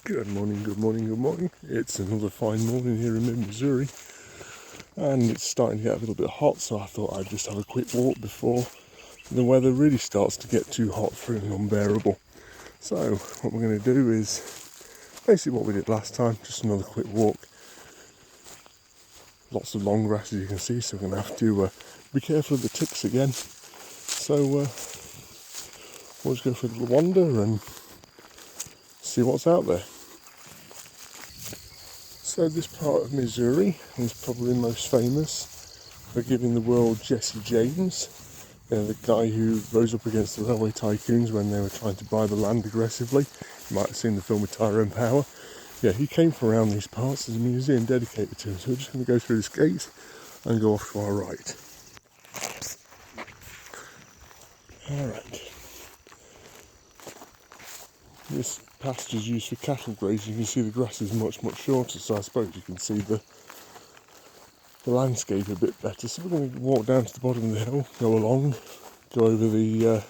Good morning, good morning, good morning. It's another fine morning here in mid-Missouri, and it's starting to get a little bit hot, so I thought I'd just have a quick walk before the weather really starts to get too hot for it and unbearable. So what we're going to do is basically what we did last time, just another quick walk. Lots of long grass, as you can see, so we're going to have to be careful of the ticks again. So we'll just go for a little wander and see what's out there. So this part of Missouri is probably most famous for giving the world Jesse James, the guy who rose up against the railway tycoons when they were trying to buy the land aggressively. You might have seen the film with Tyrone Power. Yeah, he came from around these parts. There's a museum dedicated to him, so we're just going to go through this gate and go off to our right. Alright. This pasture is used for cattle grazing. You can see the grass is much shorter, so I suppose you can see the landscape a bit better. So we're going to walk down to the bottom of the hill, go along, go over the, there's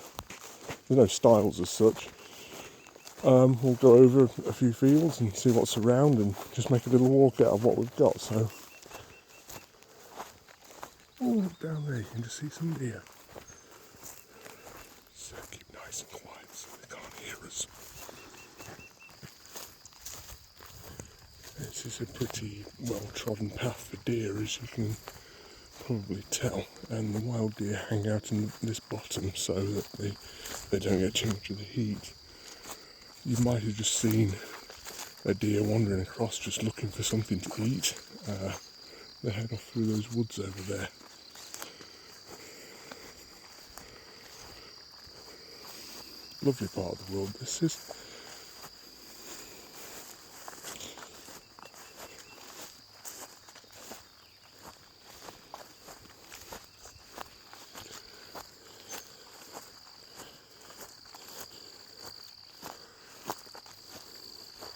no stiles as such. We'll go over a few fields and see what's around and just make a little walk out of what we've got. So, look down there, you can just see some deer. So keep nice and quiet so they can't hear us. This is a pretty well-trodden path for deer, as you can probably tell, and the wild deer hang out in this bottom so that they don't get too much of the heat. You might have just seen a deer wandering across just looking for something to eat. They head off through those woods over there. Lovely part of the world this is.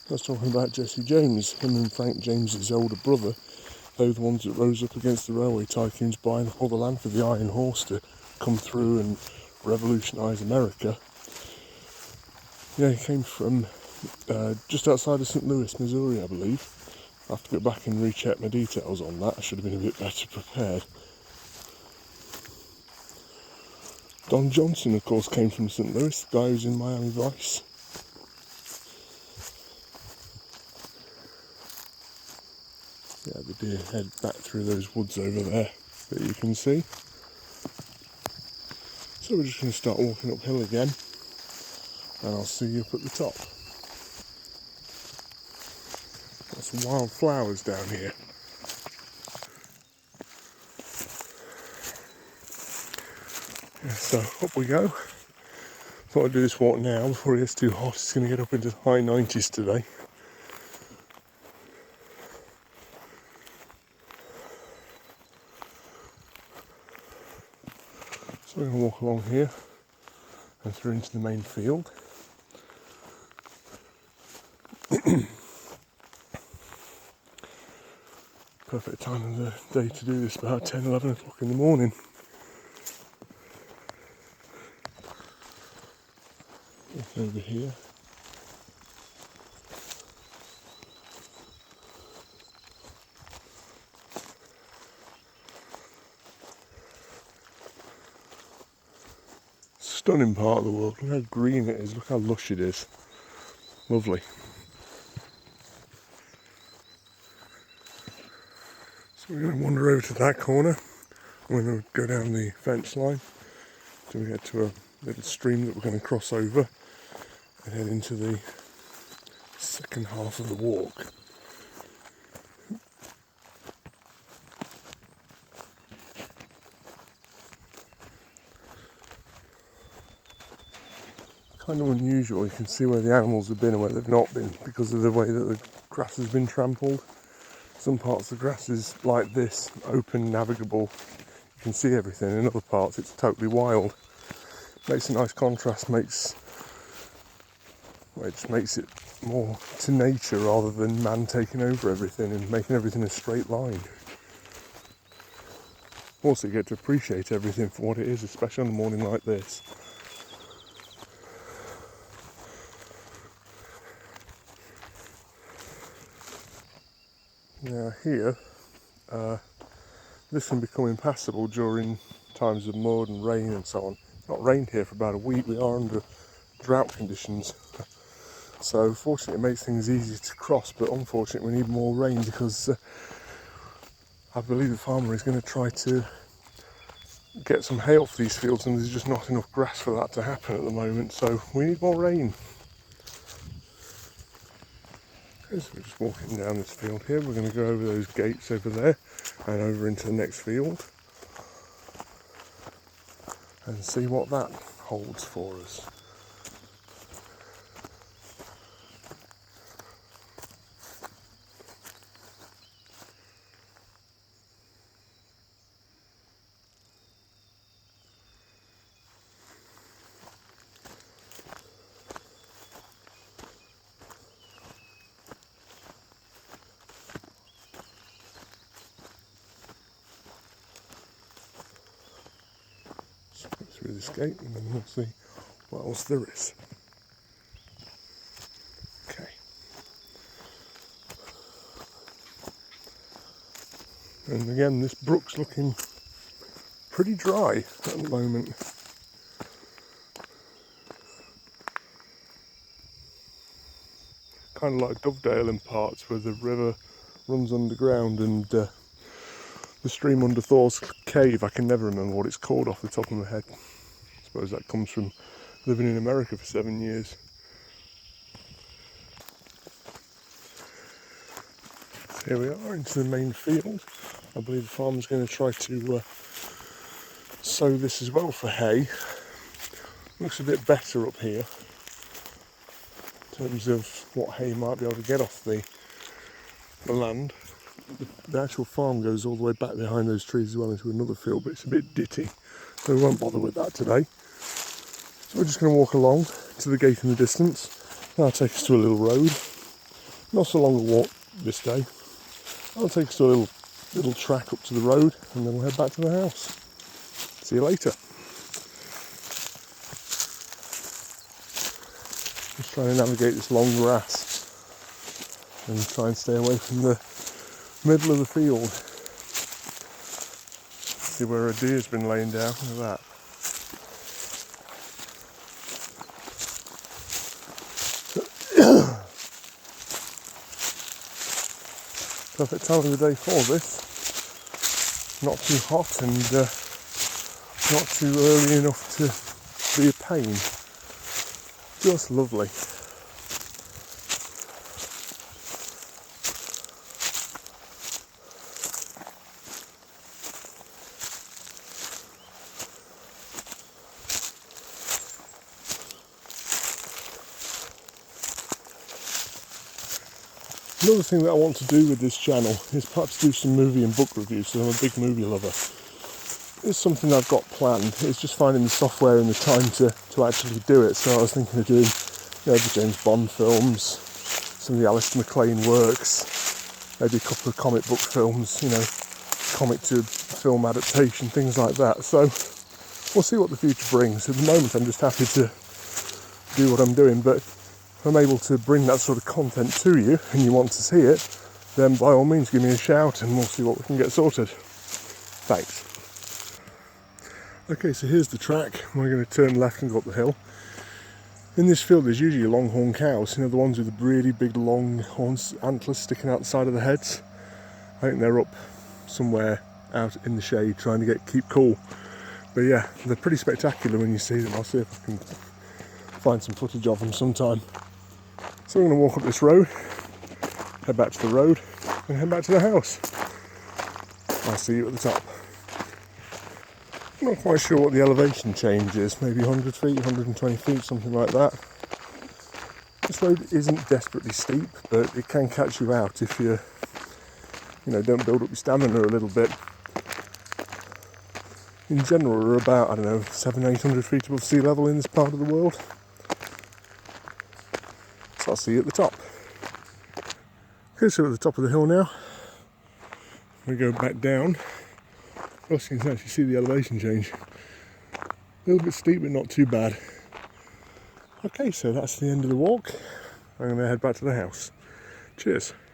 I was talking about Jesse James, him and Frank James's older brother. They were the ones that rose up against the railway tycoons, buying all the land for the Iron Horse to come through and revolutionise America. Yeah, he came from just outside of St. Louis, Missouri, I believe. I'll have to go back and recheck my details on that. I should have been a bit better prepared. Don Johnson, of course, came from St. Louis, the guy who's in Miami Vice. Yeah, the deer head back through those woods over there that you can see. So we're just going to start walking uphill again, and I'll see you up at the top. Got some wild flowers down here. Yeah, so up we go. Thought I'd do this walk now before it gets too hot. It's going to get up into the high 90s today. So we're going to walk along here and through into the main field. Perfect time of the day to do this, about 10, 11 o'clock in the morning. Over here. Stunning part of the world. Look how green it is, look how lush it is. Lovely. So we're going to wander over to that corner. We're going to go down the fence line till we get to a little stream that we're going to cross over and head into the second half of the walk. Kind of unusual, you can see where the animals have been and where they've not been because of the way that the grass has been trampled. Some parts of the grass is like this, open, navigable, you can see everything. In other parts it's totally wild. Makes a nice contrast, it just makes it more to nature rather than man taking over everything and making everything a straight line. Also you get to appreciate everything for what it is, especially on a morning like this. Now here, this can become impassable during times of mud and rain and so on. It's not rained here for about a week. We are under drought conditions. So fortunately it makes things easy to cross, but unfortunately we need more rain because I believe the farmer is going to try to get some hay off these fields, and there's just not enough grass for that to happen at the moment, so we need more rain. Okay, so we're just walking down this field here. We're going to go over those gates over there and over into the next field and see what that holds for us. Go through this gate and then we'll see what else there is. Okay. And again, this brook's looking pretty dry at the moment. Kind of like Dovedale in parts, where the river runs underground and the stream under Thor's Cave, I can never remember what it's called off the top of my head. I suppose that comes from living in America for 7 years. So here we are into the main field. I believe the farmer's going to try to sow this as well for hay. Looks a bit better up here in terms of what hay might be able to get off the land. The actual farm goes all the way back behind those trees as well into another field, but it's a bit ditty, so we won't bother with that today. So we're just going to walk along to the gate in the distance. That'll take us to a little road. Not so long a walk this day. That'll take us to a little track up to the road, and then we'll head back to the house. See you later. Just trying to navigate this long grass and try and stay away from the middle of the field. See where a deer's been laying down. Look at that. Perfect time of the day for this. Not too hot and not too early enough to be a pain. Just lovely. Another thing that I want to do with this channel is perhaps do some movie and book reviews, because I'm a big movie lover. It's something I've got planned. It's just finding the software and the time to actually do it. So I was thinking of doing, the James Bond films, some of the Alistair MacLean works, maybe a couple of comic book films, comic to film adaptation, things like that. So we'll see what the future brings. At the moment I'm just happy to do what I'm doing, but if I'm able to bring that sort of content to you and you want to see it, then by all means give me a shout and we'll see what we can get sorted. Thanks. Okay, so here's the track. We're going to turn left and go up the hill. In this field there's usually longhorn cows, the ones with the really big long horns, antlers sticking out the side of the heads. I think they're up somewhere out in the shade trying to keep cool. But yeah, they're pretty spectacular when you see them. I'll see if I can find some footage of them sometime. So we're going to walk up this road, head back to the road, and head back to the house. I'll see you at the top. I'm not quite sure what the elevation change is, maybe 100 feet, 120 feet, something like that. This road isn't desperately steep, but it can catch you out if you, don't build up your stamina a little bit. In general, we're about, 700-800 feet above sea level in this part of the world. So I'll see you at the top. Okay, so we're at the top of the hill now. We go back down. Plus you can actually see the elevation change. A little bit steep, but not too bad. Okay, so that's the end of the walk. I'm going to head back to the house. Cheers.